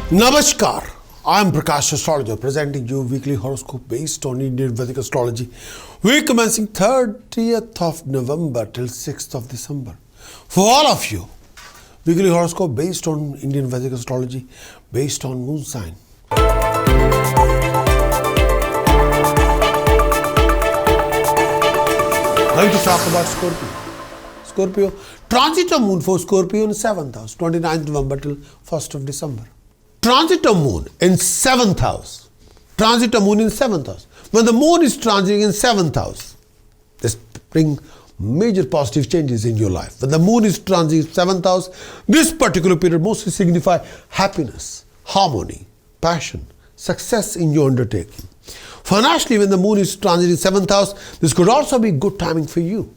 Namaskar, I am Prakash, Astrologer, presenting you weekly horoscope based on Indian Vedic astrology. Week commencing 30th of November till 6th of December. For all of you, weekly horoscope based on Indian Vedic astrology, based on moon sign. Going to talk about Scorpio. Scorpio, transit of moon for Scorpio in 7th house, 29th November till 1st of December. Transit of moon in 7th house. Transit of moon in 7th house. When the moon is transiting in 7th house, this brings major positive changes in your life. When the moon is transiting in 7th house, this particular period mostly signifies happiness, harmony, passion, success in your undertaking. Financially, when the moon is transiting in 7th house, this could also be good timing for you.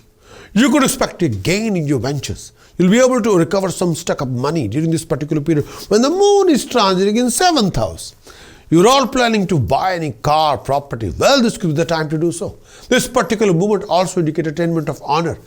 You could expect a gain in your ventures. You'll be able to recover some stuck up money during this particular period. When the moon is transiting in 7th house, you're all planning to buy any car, property. Well, this could be the time to do so. This particular movement also indicates attainment of honor,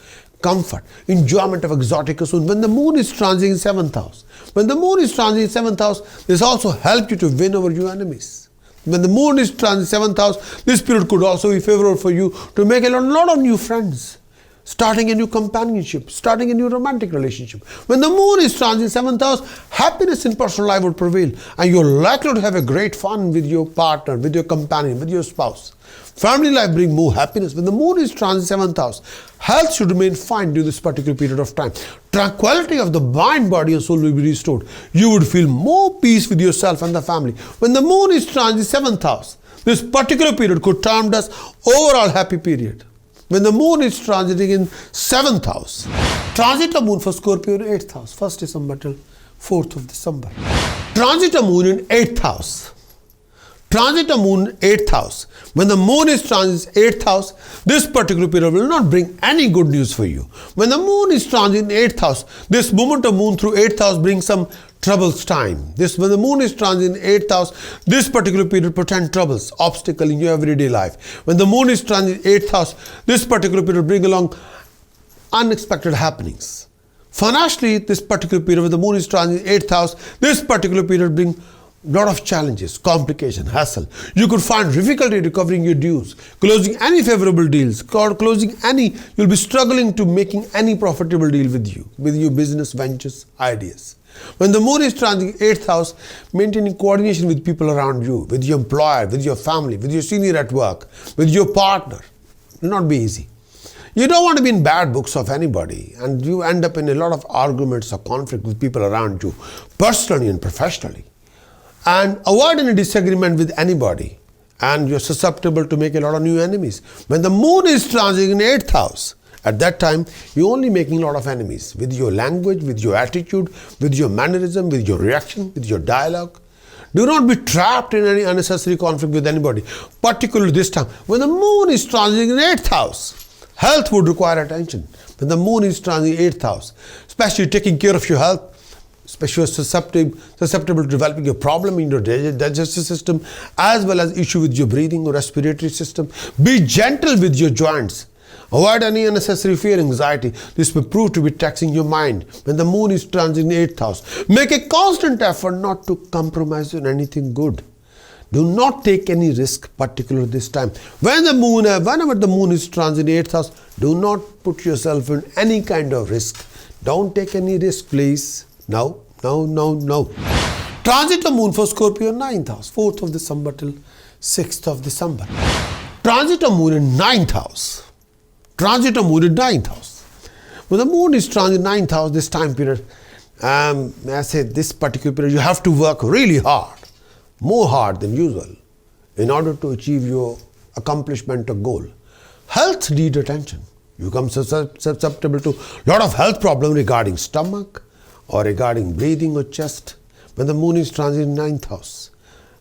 comfort, enjoyment of exotic pursuit. When the moon is transiting in 7th house, when the moon is transiting in 7th house, this also helps you to win over your enemies. When the moon is transiting in 7th house, this period could also be favorable for you to make a lot of new friends. Starting a new companionship, starting a new romantic relationship. When the moon is transiting in 7th house, happiness in personal life will prevail and you're likely to have a great fun with your partner, with your companion, with your spouse. Family life brings more happiness. When the moon is transiting 7th house, health should remain fine during this particular period of time. Tranquility of the mind, body and soul will be restored. You would feel more peace with yourself and the family. When the moon is transiting 7th house, this particular period could term as overall happy period. When the moon is transiting in 7th house, transit of moon for Scorpio in 8th house, 1st December till 4th of December. Transit of moon in 8th house. Transit of moon in 8th house. When the moon is transiting 8th house, this particular period will not bring any good news for you. When the moon is transiting 8th house, this movement of moon through 8th house brings some troubles time. When the moon is transiting 8th house, this particular period portends troubles, obstacle in your everyday life. When the moon is transiting 8th house, this particular period brings along unexpected happenings. Financially, this particular period when the moon is transiting 8th house, this particular period brings lot of challenges, complication, hassle. You could find difficulty recovering your dues, closing any favorable deals, you'll be struggling to making any profitable deal with your business ventures, ideas. When the moon is transiting 8th house, maintaining coordination with people around you, with your employer, with your family, with your senior at work, with your partner, will not be easy. You don't want to be in bad books of anybody and you end up in a lot of arguments or conflict with people around you, personally and professionally. And avoid any disagreement with anybody and you're susceptible to make a lot of new enemies. When the moon is transiting in 8th house, at that time, you're only making a lot of enemies with your language, with your attitude, with your mannerism, with your reaction, with your dialogue. Do not be trapped in any unnecessary conflict with anybody, particularly this time. When the moon is transiting in 8th house, health would require attention. When the moon is transiting in 8th house, especially taking care of your health, especially susceptible to developing a problem in your digestive system, as well as issue with your breathing or respiratory system. Be gentle with your joints. Avoid any unnecessary fear, anxiety. This may prove to be taxing your mind. When the moon is transiting in 8th house, make a constant effort not to compromise on anything good. Do not take any risk, particularly this time. Whenever the moon is transiting in 8th house, do not put yourself in any kind of risk. Don't take any risk, please. No. Transit of moon for Scorpio in 9th house, 4th of December till 6th of December. Transit of moon in 9th house. Transit of moon in 9th house. When the moon is transiting 9th house, this time period, may I say this particular period, you have to work really hard, more hard than usual, in order to achieve your accomplishment or goal. Health needs attention. You become susceptible to a lot of health problems regarding stomach or regarding breathing or chest. When the moon is transiting 9th house.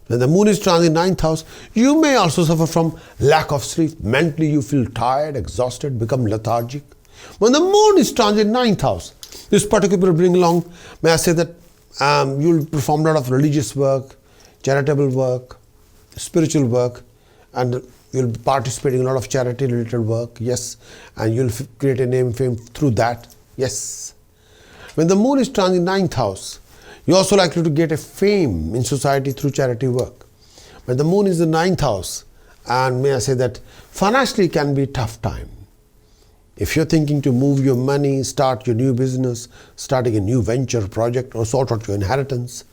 When the moon is transiting 9th house, you may also suffer from lack of sleep. Mentally, you feel tired, exhausted, become lethargic. When the moon is transiting 9th house, this particular bring along, may I say that you'll perform a lot of religious work, charitable work, spiritual work, and you'll be participating in a lot of charity-related work, yes, and you'll create a name and fame through that, yes. When the moon is transiting 9th house, You're also likely to get a fame in society through charity work. But the moon is the 9th house, and may I say that financially can be a tough time. If you're thinking to move your money, start your new business, starting a new venture project, or sort out your inheritance,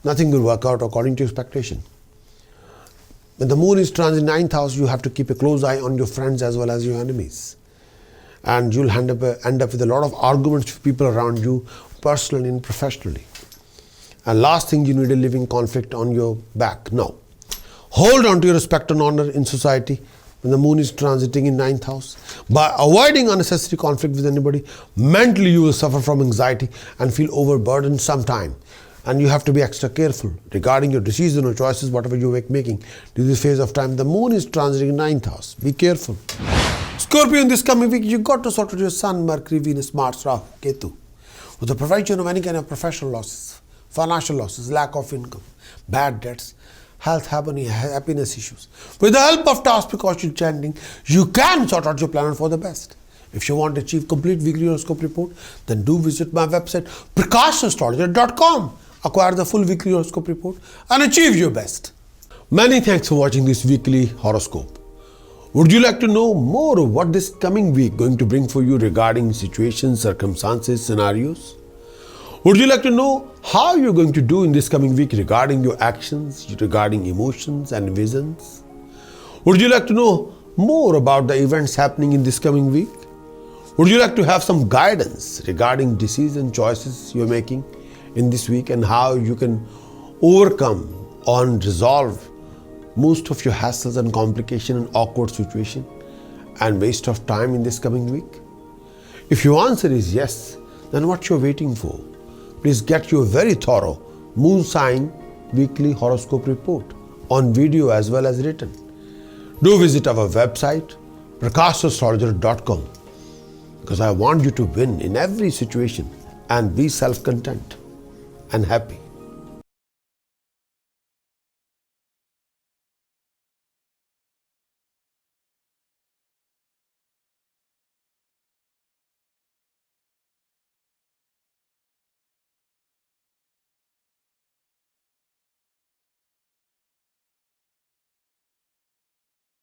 nothing will work out according to expectation. When the moon is transit 9th house, you have to keep a close eye on your friends as well as your enemies. And you'll end up with a lot of arguments with people around you, personally and professionally. And last thing, you need a living conflict on your back. Now, hold on to your respect and honor in society when the moon is transiting in 9th house. By avoiding unnecessary conflict with anybody, mentally you will suffer from anxiety and feel overburdened sometime. And you have to be extra careful regarding your decision or choices, whatever you are making during this phase of time. The moon is transiting in 9th house. Be careful. Scorpio, in this coming week, you got to sort out your Sun, Mercury, Venus, Mars, Rahu, Ketu, with the prevention of any kind of professional losses, financial losses, lack of income, bad debts, health, happiness issues. With the help of task precaution chanting, you can sort out your planet for the best. If you want to achieve complete weekly horoscope report, then do visit my website, Prakash-astrologer.com. Acquire the full weekly horoscope report and achieve your best. Many thanks for watching this weekly horoscope. Would you like to know more of what this coming week going to bring for you regarding situations, circumstances, scenarios? Would you like to know how you're going to do in this coming week regarding your actions, regarding emotions and visions? Would you like to know more about the events happening in this coming week? Would you like to have some guidance regarding decision choices you're making in this week and how you can overcome and resolve most of your hassles and complication and awkward situation and waste of time in this coming week? If your answer is yes, then what you're waiting for? Please get your very thorough moon sign weekly horoscope report on video as well as written. Do visit our website, Prakash-astrologer.com, because I want you to win in every situation and be self-content and happy.